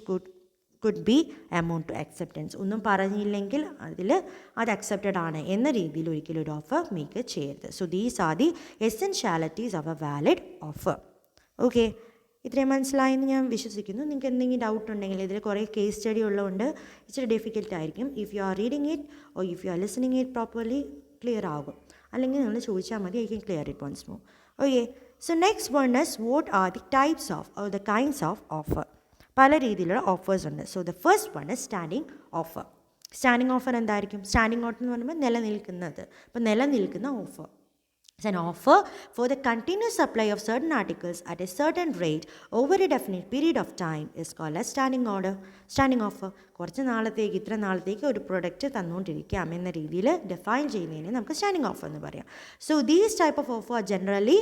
could be amount to acceptance. ഒന്നും പറഞ്ഞില്ലെങ്കിൽ അതിൽ അത് accepted ആണ് എന്ന രീതിയിൽ ഒരിക്കലും ഒരു offer make ചെയ്യരുത്. So these are the essentialities of a valid offer. Okay, ഇത്രയും മനസ്സിലായെന്ന് ഞാൻ വിശ്വസിക്കുന്നു. നിങ്ങൾക്ക് എന്തെങ്കിലും ഡൗട്ട് ഉണ്ടെങ്കിൽ ഇതിൽ കുറേ കേസ് സ്റ്റഡി ഉള്ളതുകൊണ്ട് ഇച്ചിരി ഡിഫിക്കൽട്ട് ആയിരിക്കും. If you are reading it or if you are listening it properly clear ആകും. അല്ലെങ്കിൽ നിങ്ങൾ ചോദിച്ചാൽ മതി, I can clear it once more. Okay, so next one is what are the types of or the kinds of offer. പല രീതിയിലുള്ള offers ഉണ്ട്. So the first one is standing offer. Standing offer എന്തായിരിക്കും? Standing offer എന്ന് പറയുമ്പോൾ നിലനിൽക്കുന്നത്. അപ്പോൾ നിലനിൽക്കുന്ന offer. It's an offer for the continuous supply of certain articles at a certain rate over a definite period of time is called as standing order. Standing offer. കുറച്ച് നാളത്തേക്ക് ഇത്ര നാളത്തേക്ക് ഒരു പ്രൊഡക്റ്റ് തന്നുകൊണ്ടിരിക്കാം എന്ന രീതിയിൽ ഡിഫൈൻ ചെയ്യുന്നതിന് നമുക്ക് സ്റ്റാൻഡിങ് ഓഫർ എന്ന് പറയാം. So these type of offer are generally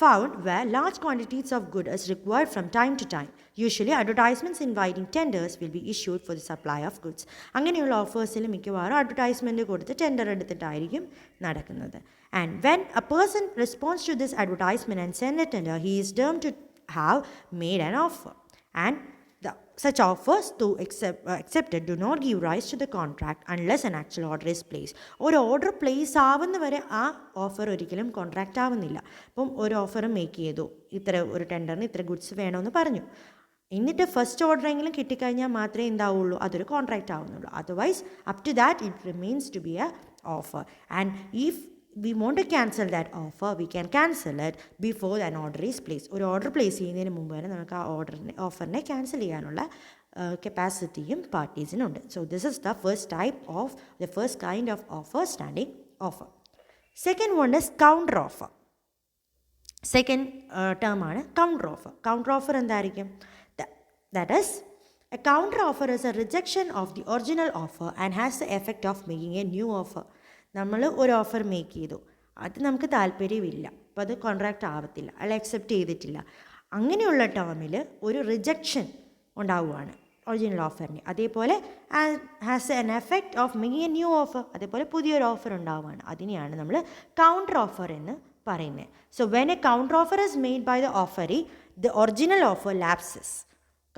found where large quantities of goods is required from time to time. Usually advertisements inviting tenders will be issued for the supply of goods. അങ്ങനെയുള്ള ഓഫേഴ്സിൽ മിക്കവാറും advertisement കൊടുത്ത് tender എടുത്തിട്ടായിരിക്കും നടക്കുന്നത്. And when a person responds to this advertisement and send a tender, he is deemed to have made an offer. And such offers, though accepted, do not give rise to the contract unless an actual order is placed. ഒരു order place ആവുന്ന വരെ ആ offer ഒരിക്കലും contract ആവുന്നില്ല. അപ്പം ഒരു offer make ചെയ്തു, ഇത്ര ഒരു ടെൻഡറിന് ഇത്ര ഗുഡ്സ് വേണമെന്ന് പറഞ്ഞു. എന്നിട്ട് ഫസ്റ്റ് ഓർഡറെങ്കിലും കിട്ടിക്കഴിഞ്ഞാൽ മാത്രമേ എന്താവുള്ളൂ, അതൊരു കോൺട്രാക്റ്റ് ആവുന്നുള്ളൂ. Otherwise up to that it remains to be a offer. And if we want to cancel that offer, we can cancel it before an order is placed. ഒരു ഓർഡർ പ്ലേസ് ചെയ്യുന്നതിന് മുമ്പ് തന്നെ നമുക്ക് ആ ഓഫറിനെ ക്യാൻസൽ ചെയ്യാനുള്ള കപ്പാസിറ്റിയും പാർട്ടീസിനുണ്ട്. So this is the first kind of offer, standing offer. Second one is counter offer. Second ടേമാണ് കൗണ്ടർ ഓഫർ. കൗണ്ടർ ഓഫർ എന്തായിരിക്കും? That is a counter offer is a rejection of the original offer and has the effect of making a new offer. നമ്മൾ ഒരു offer make ചെയ്തു, അത് നമുക്ക് താല്പര്യമില്ല, അപ്പോൾ അത് കോൺട്രാക്റ്റ് ആവത്തില്ല, അല്ല അക്സെപ്റ്റ് ചെയ്തിട്ടില്ല. അങ്ങനെയുള്ള ടേമിൽ ഒരു റിജക്ഷൻ ഉണ്ടാവുകയാണ് ഒറിജിനൽ ഓഫറിന്. അതേപോലെ has N effect of making a new offer, അതേപോലെ പുതിയൊരു ഓഫർ ഉണ്ടാവുകയാണ്. അതിനെയാണ് നമ്മൾ കൗണ്ടർ ഓഫർ എന്ന് പറയുന്നത്. So when a counter offer is made by the offeree, the original offer lapses.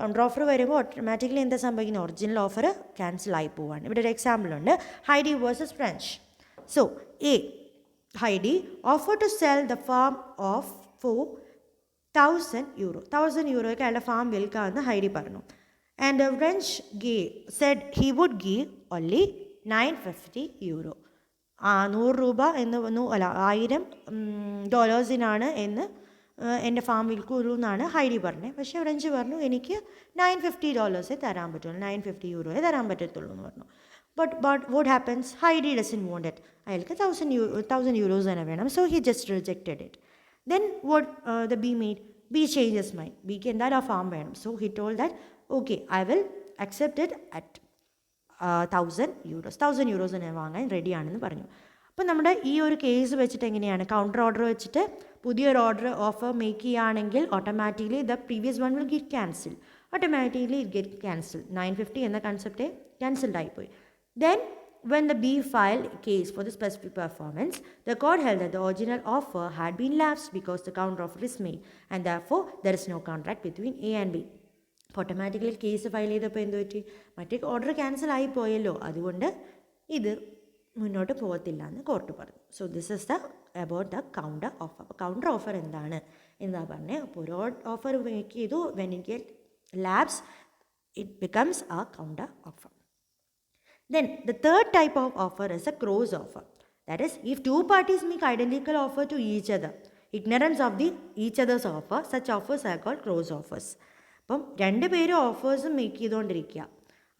Counter offer വരുമ്പോൾ ഓട്ടോമാറ്റിക്കലി എന്താ സംഭവിക്കുന്നത്? ഒറിജിനൽ ഓഫർ ക്യാൻസൽ ആയി പോവുകയാണ്. ഇവിടെ ഒരു എക്സാമ്പിൾ ഉണ്ട്, ഹൈഡി versus French. So, A. Heidi offered to sell the farm for 1,000 euro. 1,000 യൂറോയ്ക്ക് അയാളുടെ farm വിൽക്കാമെന്ന് ഹൈഡി പറഞ്ഞു. And the French said he would give only 950 euro. 100 രൂപ എന്ന് അല്ല $1000 എന്ന് എൻ്റെ ഫാം വിൽക്കുള്ളൂ എന്നാണ് ഹൈഡി പറഞ്ഞത്. പക്ഷേ ഫ്രഞ്ച് പറഞ്ഞു എനിക്ക് $950 തരാൻ പറ്റുള്ളൂ, 950 യൂറോയെ തരാൻ പറ്റത്തുള്ളൂ എന്ന് പറഞ്ഞു. But what happens? Heidi doesn't want it. അയാൾക്ക് 1,000 euros തന്നെ വേണം. So he just rejected it. Then what the B made? B changed his mind. Bക്ക് എന്തായാലും ആ ഫാം വേണം. So he told that, okay, I will accept it at 1,000 euros. 1,000 euros തന്നെ വാങ്ങാൻ റെഡിയാണെന്ന് പറഞ്ഞു. അപ്പോൾ നമ്മുടെ ഈ ഒരു കേസ് വെച്ചിട്ട് എങ്ങനെയാണ്? കൗണ്ടർ ഓർഡർ വെച്ചിട്ട് പുതിയൊരു ഓഫർ മേക്ക് ചെയ്യുകയാണെങ്കിൽ automatically the previous one will get cancel. Automatically it get cancel. 950 എന്ന കൺസെപ്റ്റ് ക്യാൻസൽഡ് ആയിപ്പോയി. Then, when the B filed a case for the specific performance, the court held that the original offer had been lapsed because the counter offer is made, and therefore there is no contract between A and B. Automatically case file ചെയ്തപ്പോൾ എന്ത് പറ്റി? മറ്റേ order cancel ആയി പോയല്ലോ, അതുകൊണ്ട് ഇത് മുന്നോട്ട് പോകത്തില്ല എന്ന് കോർട്ട് പറഞ്ഞു. So this is about the counter offer. അപ്പോൾ കൗണ്ടർ ഓഫർ എന്താണ് എന്താ പറഞ്ഞത്? അപ്പോൾ ഒരു ഓഫർ മേക്ക് ചെയ്തു, when it get lapse it becomes a counter offer. Then the third type of offer is a cross offer. That is, if two parties make identical offer to each other, ignorance of each other's offer, such offers are called cross offers. അപ്പം രണ്ട് പേരും offers make ചെയ്തുകൊണ്ടിരിക്കുക,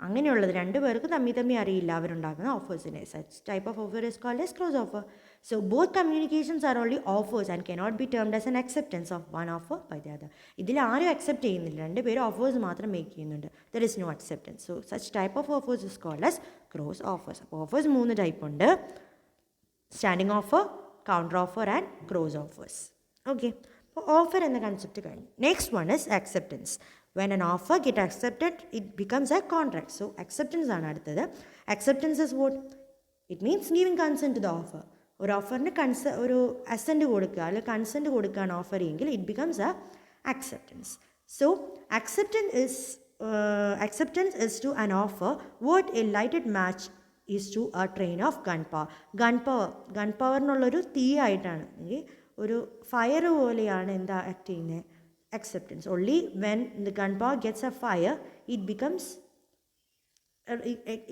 അങ്ങനെയുള്ളത് രണ്ട് പേർക്ക് തമ്മി അറിയില്ല അവരുണ്ടാക്കുന്ന ഓഫേഴ്സിനെ. Such type of offer is called as cross offer. So both communications are only offers and cannot be termed as an acceptance of one offer by the other. ഇതിൽ ആരും അക്സെപ്റ്റ് ചെയ്യുന്നില്ല, രണ്ട് പേരും ഓഫേഴ്സ് മാത്രം മേക്ക് ചെയ്യുന്നുണ്ട്. There is no acceptance. So such type of offers is called as cross offers. അപ്പോൾ offers 3 type ഉണ്ട്: standing offer, counter offer and cross offers. Okay, അപ്പോൾ ഓഫർ എന്ന കൺസെപ്റ്റ് കഴിഞ്ഞു. Next one is acceptance. When an offer gets accepted, it becomes a contract. So acceptance ആണ് അടുത്തത്. Acceptance is what? It means giving consent to the offer. ഒരു ഓഫറിന് ഒരു assent കൊടുക്കുക അല്ലെങ്കിൽ consent കൊടുക്കുകയാണ് ഓഫർ എങ്കിൽ it becomes A acceptance. So acceptance is to an offer what a lighted match is to a train of gunpowder. Gunpowder എന്നുള്ളൊരു തീ ആയിട്ടാണ്, ഒരു ഫയർ പോലെയാണ് എന്താ ആക്ട് ചെയ്യുന്നത്, acceptance. Only when the gunpowder gets a fire, it becomes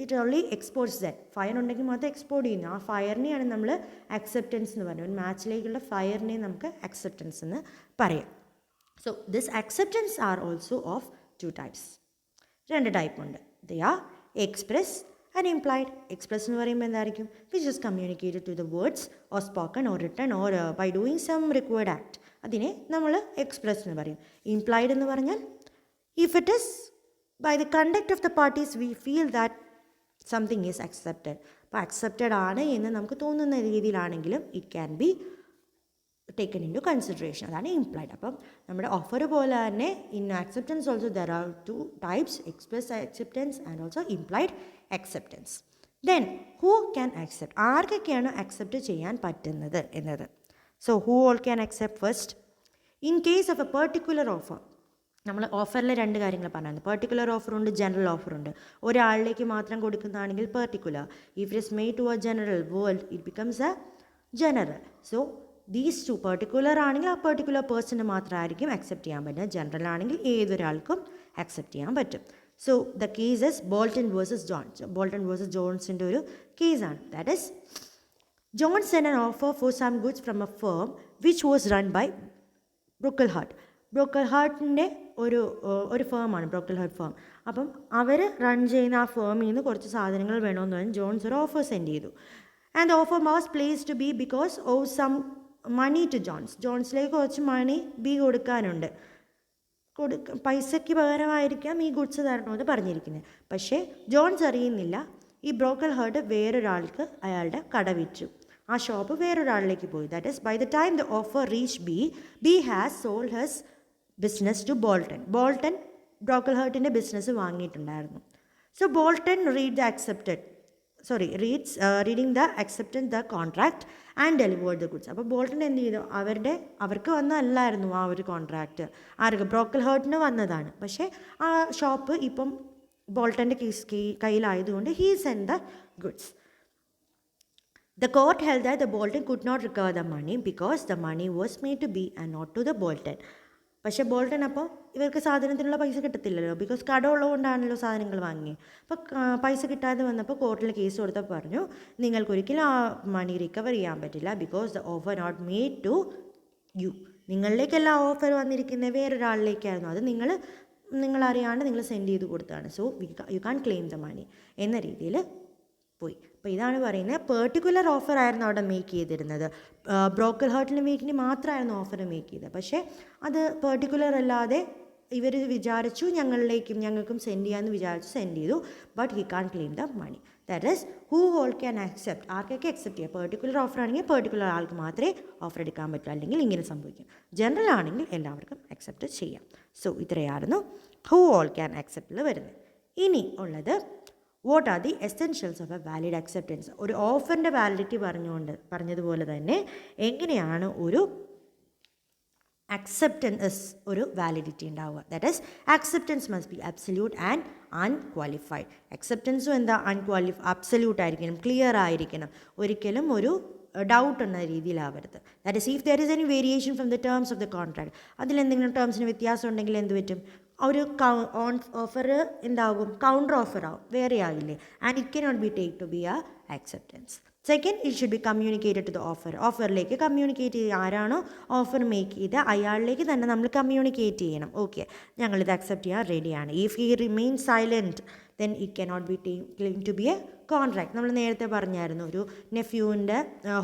it only exports that. Fire ഉണ്ടെങ്കിൽ മാത്രം export ചെയ്യുന്നു. ആ ഫയറിനെയാണ് നമ്മൾ അക്സെപ്റ്റൻസ് എന്ന് പറയുന്നത്. ഒരു മാച്ചിലേക്കുള്ള ഫയറിനെ നമുക്ക് അക്സെപ്റ്റൻസ് എന്ന് പറയാം. So this acceptance are also of 2 types. 2 type ഉണ്ട്. They are express and implied. Express എന്ന് പറയുമ്പോൾ എന്തായിരിക്കും? Which is communicated to the words or spoken or written or by doing some required act. അതിനെ നമ്മൾ express എന്ന് പറയും. Implied എന്ന് പറഞ്ഞാൽ if it is by the conduct of the parties we feel that something is accepted. അപ്പോൾ accepted ആണ് എന്ന് നമുക്ക് തോന്നുന്ന രീതിയിലാണെങ്കിലും it can be taken into consideration. അതാണ് implied. അപ്പം നമ്മുടെ ഓഫർ പോലെ തന്നെ in acceptance also there are 2 types, express acceptance and also implied acceptance. Then who can accept? ആർക്കൊക്കെയാണ് accept ചെയ്യാൻ പറ്റുന്നത് എന്നത്. So who all can accept? First, in case of a particular offer, നമ്മൾ ഓഫറിൽ 2 കാര്യങ്ങൾ പറഞ്ഞിരുന്നു. പെർട്ടിക്കുലർ ഓഫറുണ്ട്, ജനറൽ ഓഫറുണ്ട്. ഒരാളിലേക്ക് മാത്രം കൊടുക്കുന്നതാണെങ്കിൽ particular. If it is made to a general world it becomes a general. So these 2, particular ആണെങ്കിൽ ആ പെർട്ടിക്കുലർ പേഴ്സണ് മാത്രമായിരിക്കും അക്സെപ്റ്റ് ചെയ്യാൻ പറ്റുക. ജനറൽ ആണെങ്കിൽ ഏതൊരാൾക്കും അക്സെപ്റ്റ് ചെയ്യാൻ പറ്റും. So the case is Boulton versus Jones. Boulton versus ജോൺസിൻ്റെ ഒരു കേസാണ്. That is John send an offer for some goods from a firm which was run by Brocklehurst. ബ്രൂക്കൽ ഹാർട്ടിൻ്റെ ഒരു ഫേമാണ് ബ്രൂക്കൽ ഹാർട്ട് ഫേം. അപ്പം അവർ റൺ ചെയ്യുന്ന ആ ഫേമിൽ നിന്ന് കുറച്ച് സാധനങ്ങൾ വേണമെന്ന് പറഞ്ഞ് ജോൺസ് ഒരു ഓഫർ സെൻഡ് ചെയ്തു. And the offer was place to be because of some money to ജോൺസിലേക്ക് കുറച്ച് മണി കൊടുക്കാനുണ്ട്. പൈസയ്ക്ക് പകരമായിരിക്കാം ഈ ഗുഡ്സ് തരണമെന്ന് പറഞ്ഞിരിക്കുന്നത്. പക്ഷേ ജോൺസ് അറിയുന്നില്ല ഈ ബ്രൂക്കൽ ഹാർട്ട് വേറൊരാൾക്ക് അയാളുടെ കട വിറ്റു. ആ ഷോപ്പ് വേറൊരാളിലേക്ക് പോയി. That is by the time the offer reach B has sold his business to Boulton. ബ്രൂക്കൽ ഹാർട്ടിൻ്റെ ബിസിനസ് വാങ്ങിയിട്ടുണ്ടായിരുന്നു. So Boulton reading the acceptance the contract and delivered the goods. അപ്പോൾ ബോൾട്ടൺ എന്ത് ചെയ്തു? അവർക്ക് വന്നതല്ലായിരുന്നു ആ ഒരു കോൺട്രാക്റ്റ്, ആർക്ക്? ബ്രൂക്കൽ ഹാർട്ടിന് വന്നതാണ്. പക്ഷേ ആ ഷോപ്പ് ഇപ്പം ബോൾട്ടൻ്റെ കയ്യിലായതുകൊണ്ട് he send the goods. The court held that the Bolton could not recover the money because the money was made to be and not to the Bolton. പക്ഷേ ബോൾട്ടൺ അപ്പോൾ ഇവർക്ക് സാധനത്തിനുള്ള പൈസ കിട്ടത്തില്ലല്ലോ, ബിക്കോസ് കട ഉള്ളതുകൊണ്ടാണല്ലോ സാധനങ്ങൾ വാങ്ങി. അപ്പോൾ പൈസ കിട്ടാതെ വന്നപ്പോൾ കോർട്ടിൽ കേസ് കൊടുത്തപ്പോൾ പറഞ്ഞു നിങ്ങൾക്കൊരിക്കലും ആ മണി റിക്കവർ ചെയ്യാൻ പറ്റില്ല because the offer not made to you. നിങ്ങളിലേക്കല്ല ഓഫർ വന്നിരിക്കുന്നത്, വേറൊരാളിലേക്കായിരുന്നു. അത് നിങ്ങളറിയാണ്ട് നിങ്ങൾ സെൻഡ് ചെയ്ത് കൊടുത്തതാണ്. So you can claim the money എന്ന രീതിയിൽ പോയി. അപ്പോൾ ഇതാണ് പറയുന്നത്, പെർട്ടിക്കുലർ ഓഫർ ആയിരുന്നു അവിടെ മേക്ക് ചെയ്തിരുന്നത്. ബ്രൂക്കൽ ഹാർട്ടിന് വേണ്ടി മാത്രമായിരുന്നു ഓഫർ മേക്ക് ചെയ്തത്. പക്ഷേ അത് പെർട്ടിക്കുലർ അല്ലാതെ ഇവർ വിചാരിച്ചു ഞങ്ങൾക്കും സെൻഡ് ചെയ്യാമെന്ന് വിചാരിച്ചു സെൻഡ് ചെയ്തു. But he can claim the money. That is who all can accept. ആർക്കൊക്കെ അക്സെപ്റ്റ് ചെയ്യാം? പെർട്ടിക്കുലർ ഓഫർ ആണെങ്കിൽ പെർട്ടിക്കുലർ ആൾക്ക് മാത്രമേ ഓഫർ എടുക്കാൻ പറ്റൂ, അല്ലെങ്കിൽ ഇങ്ങനെ സംഭവിക്കും. ജനറൽ ആണെങ്കിൽ എല്ലാവർക്കും അക്സെപ്റ്റ് ചെയ്യാം. സോ ഇത്രയായിരുന്നു ഹൂ ഓൾ ക്യാൻ ആക്സെപ്റ്റിൽ വരുന്നത്. ഇനി ഉള്ളത് what are the essentials of a valid acceptance. ഒരു ഓഫറിൻ്റെ വാലിഡിറ്റി പറഞ്ഞതുപോലെ തന്നെ എങ്ങനെയാണ് ഒരു അക്സെപ്റ്റൻസ് ഒരു വാലിഡിറ്റി ഉണ്ടാവുക. That is acceptance must be absolute and unqualified. അക്സെപ്റ്റൻസും എന്താ? അബ്സല്യൂട്ട് ആയിരിക്കണം, ക്ലിയർ ആയിരിക്കണം, ഒരിക്കലും ഒരു ഡൗട്ട് എന്ന രീതിയിലാവരുത്. That is if there is any variation from the terms of the contract, അതിലെന്തെങ്കിലും ടേംസിന് വ്യത്യാസം ഉണ്ടെങ്കിൽ എന്ത് പറ്റും? ഒരു ഓഫർ എന്താകും? കൗണ്ടർ ഓഫർ ആവും, വേറെ ആകില്ലേ. And it cannot be take to be a acceptance. Second, it should be communicated to the offer. ഓഫറിലേക്ക് കമ്മ്യൂണിക്കേറ്റ് ചെയ്യുക. ആരാണോ ഓഫർ മേക്ക് ചെയ്ത് അയാളിലേക്ക് തന്നെ നമ്മൾ കമ്മ്യൂണിക്കേറ്റ് ചെയ്യണം. ഓക്കെ, ഞങ്ങളിത് അക്സെപ്റ്റ് ചെയ്യാൻ റെഡിയാണ്. If he remain silent then it cannot be claimed to be a contract. നമ്മൾ നേരത്തെ പറഞ്ഞായിരുന്നു ഒരു നെഫ്യൂവിൻ്റെ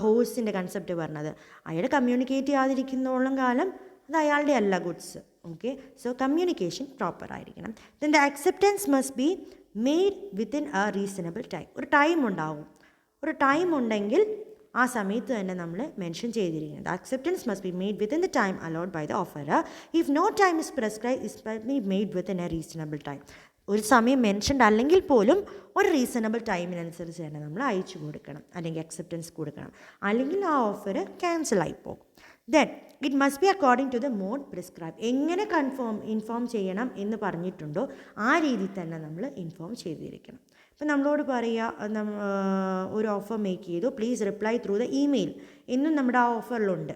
ഹോഴ്സിൻ്റെ കൺസെപ്റ്റ് പറഞ്ഞത്. അയാൾ കമ്മ്യൂണിക്കേറ്റ് ചെയ്യാതിരിക്കുന്നോളം കാലം അത് അയാളുടെ അല്ല goods. Okay, so communication proper ആയിരിക്കണം. Then the acceptance must be made within a reasonable time. ഒരു ടൈം ഉണ്ടാവും. ഒരു ടൈം ഉണ്ടെങ്കിൽ ആ സമയത്ത് തന്നെ നമ്മൾ മെൻഷൻ ചെയ്തിരിക്കുന്നത്. Acceptance must be made within the time allot by the offeror. If no time is prescribe is be made within a reasonable time. ഒരു സമയം മെൻഷൻഡ് അല്ലെങ്കിൽ പോലും ഒരു റീസണബിൾ ടൈമിനനുസരിച്ച് തന്നെ നമ്മൾ അയച്ചു കൊടുക്കണം, അല്ലെങ്കിൽ അക്സെപ്റ്റൻസ് കൊടുക്കണം, അല്ലെങ്കിൽ ആ ഓഫർ ക്യാൻസൽ ആയി പോകും. Then it must be according to the mode prescribe. എങ്ങനെ ഇൻഫോം ചെയ്യണം എന്ന് പറഞ്ഞിട്ടുണ്ടോ ആ രീതിയിൽ തന്നെ നമ്മൾ ഇൻഫോം ചെയ്തിരിക്കണം. ഇപ്പം നമ്മളോട് പറയുക, ഒരു ഓഫർ മേക്ക് ചെയ്തു, please reply through the email എന്നും നമ്മുടെ ആ ഓഫറിലുണ്ട്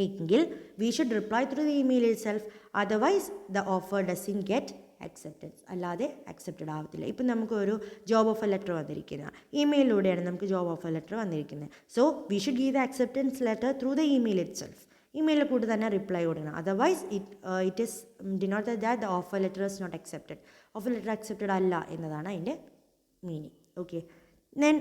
എങ്കിൽ we should reply through the email itself. Otherwise the offer doesn't get acceptance, അല്ലാതെ അക്സെപ്റ്റഡ് ആവത്തില്ല. ഇപ്പം നമുക്കൊരു ജോബ് ഓഫർ ലെറ്റർ വന്നിരിക്കുന്നത്, ഇമെയിലൂടെയാണ് നമുക്ക് ജോബ് ഓഫർ ലെറ്റർ വന്നിരിക്കുന്നത്. So we should give the acceptance letter through the email itself. ഇമെയിലിൽ കൂടി തന്നെ റിപ്ലൈ കൊടുക്കണം. Otherwise it is denote that the offer letter is not accepted. Offer letter accepted അല്ല എന്നതാണ് അതിൻ്റെ meaning. Okay, then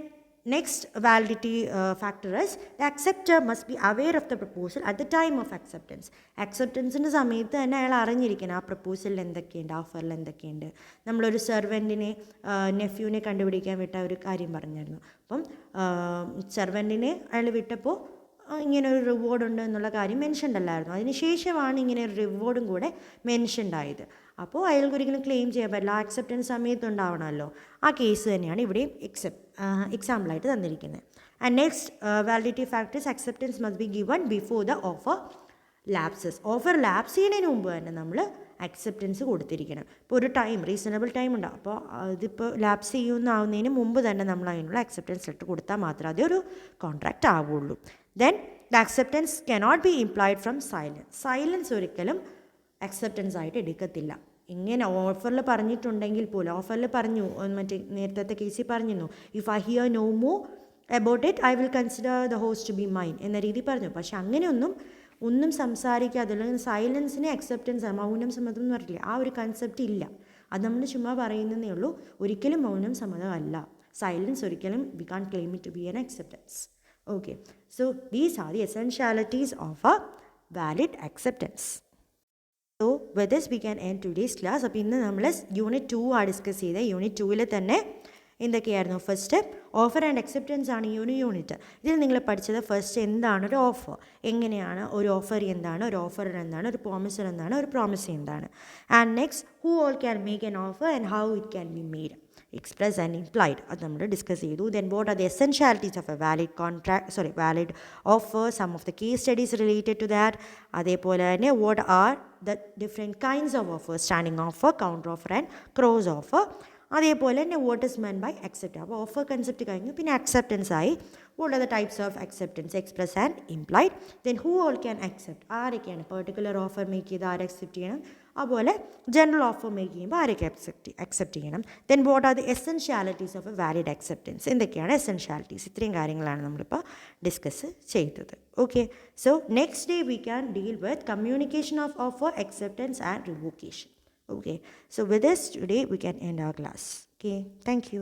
next validity factor is the acceptor must be aware of the proposal at the time of acceptance. acceptanceൻ്റെ സമയത്ത് തന്നെ അയാൾ അറിഞ്ഞിരിക്കണം ആ പ്രപ്പോസലിൽ എന്തൊക്കെയുണ്ട്, ഓഫറിൽ എന്തൊക്കെയുണ്ട്. നമ്മളൊരു സെർവൻറ്റിനെ നെഫ്യൂവിനെ കണ്ടുപിടിക്കാൻ വിട്ട ഒരു കാര്യം പറഞ്ഞായിരുന്നു. അപ്പം സെർവൻറ്റിനെ അയാൾ വിട്ടപ്പോൾ ഇങ്ങനെ ഒരു റിവാർഡ് ഉണ്ട് എന്നുള്ള കാര്യം മെൻഷൻഡ് അല്ലായിരുന്നു. അതിന് ശേഷമാണ് ഇങ്ങനെ ഒരു റിവാർഡും കൂടെ മെൻഷൻഡ് ആയത്. അപ്പോൾ അയാൾക്ക് ഒരിക്കലും ക്ലെയിം ചെയ്യാൻ പറ്റില്ല, ആക്സെപ്റ്റൻസ് സമയത്തുണ്ടാവണമല്ലോ. ആ കേസ് തന്നെയാണ് ഇവിടെയും എക്സാമ്പിളായിട്ട് തന്നിരിക്കുന്നത്. And next validity factors, acceptance must be given before the offer lapses. Offer lapse ചെയ്യുന്നതിന് മുമ്പ് തന്നെ നമ്മൾ അക്സെപ്റ്റൻസ് കൊടുത്തിരിക്കണം. ഇപ്പോൾ ഒരു ടൈം, റീസണബിൾ ടൈം ഉണ്ടാവും. അപ്പോൾ ഇതിപ്പോൾ ലാപ്സ് ചെയ്യുന്നതാവുന്നതിന് മുമ്പ് തന്നെ നമ്മൾ അതിനുള്ള അക്സെപ്റ്റൻസ് ലെറ്റർ കൊടുത്താൽ മാത്രമേ അതൊരു കോൺട്രാക്റ്റ് ആവുള്ളൂ. Then the acceptance cannot be implied from silence. Silence ഒരിക്കലും അക്സെപ്റ്റൻസ് ആയിട്ട് എടുക്കത്തില്ല. ഇങ്ങനെ ഓഫറിൽ പറഞ്ഞിട്ടുണ്ടെങ്കിൽ പോലും, ഓഫറിൽ പറഞ്ഞു, മറ്റേ നേരത്തെ കേസിൽ പറഞ്ഞിരുന്നു, if I hear no more about it I will consider the ഹോസ്റ്റ് ടു ബി മൈൻ എന്ന രീതി പറഞ്ഞു. പക്ഷെ അങ്ങനെയൊന്നും സംസാരിക്കാതെ, അല്ലെങ്കിൽ സൈലൻസിനെ അക്സെപ്റ്റൻസ്, മൗനം സമ്മതം എന്ന് പറഞ്ഞില്ലേ, ആ ഒരു കൺസെപ്റ്റ് ഇല്ല. അത് നമ്മൾ ചുമ്മാ പറയുന്നതേ ഉള്ളൂ. ഒരിക്കലും മൗനം സമ്മതമല്ല. സൈലൻസ് ഒരിക്കലും we can claim it to be an acceptance. Okay, so these are the essentialities of a valid acceptance. So with this we can end today's class. അപ്പോൾ ഇന്ന് നമ്മൾ യൂണിറ്റ് 2 ആണ് ഡിസ്കസ് ചെയ്തത്. യൂണിറ്റ് 2 തന്നെ എന്തൊക്കെയായിരുന്നു? ഫസ്റ്റ് ഓഫർ ആൻഡ് അക്സെപ്റ്റൻസ് ആണ് ഈ ഒരു യൂണിറ്റ്. ഇതിൽ നിങ്ങൾ പഠിച്ചത് ഫസ്റ്റ് എന്താണ് ഒരു ഓഫർ, എങ്ങനെയാണ് ഒരു ഓഫർ, എന്താണ് ഒരു ഓഫർ, എന്താണ് ഒരു പ്രോമിസർ, എന്താണ് ഒരു പ്രോമിസ്, എന്താണ്. And next who all can make an offer and how it can be made, express and implied, അത് നമ്മൾ ഡിസ്കസ് ചെയ്തു. Then what are the essentialities of a valid offer, some of the case studies related to that. അതേപോലെ തന്നെ what are the different kinds of offer, standing offer, counter offer and cross offer. അതേപോലെ തന്നെ what is meant by accept. അപ്പോൾ offer concept കഴിഞ്ഞു, പിന്നെ acceptance ആയി. What are the types of acceptance, express and implied. Then who all can accept, ആരൊക്കെയാണ് particular offer make ചെയ്ത് ആരെ accept ചെയ്യണം, അതുപോലെ ജനറൽ ഓഫർ മേക്ക് ചെയ്യുമ്പോൾ ആരൊക്കെ അക്സെപ്റ്റ് ചെയ്യണം. Then what are the essentialities of a valid acceptance, എന്തൊക്കെയാണ് essentialities. ഇത്രയും കാര്യങ്ങളാണ് നമ്മളിപ്പോൾ ഡിസ്കസ് ചെയ്തത്. Okay, so next day we can deal with communication of offer, acceptance and revocation. Okay, so with this today we can end our class. Okay, thank you.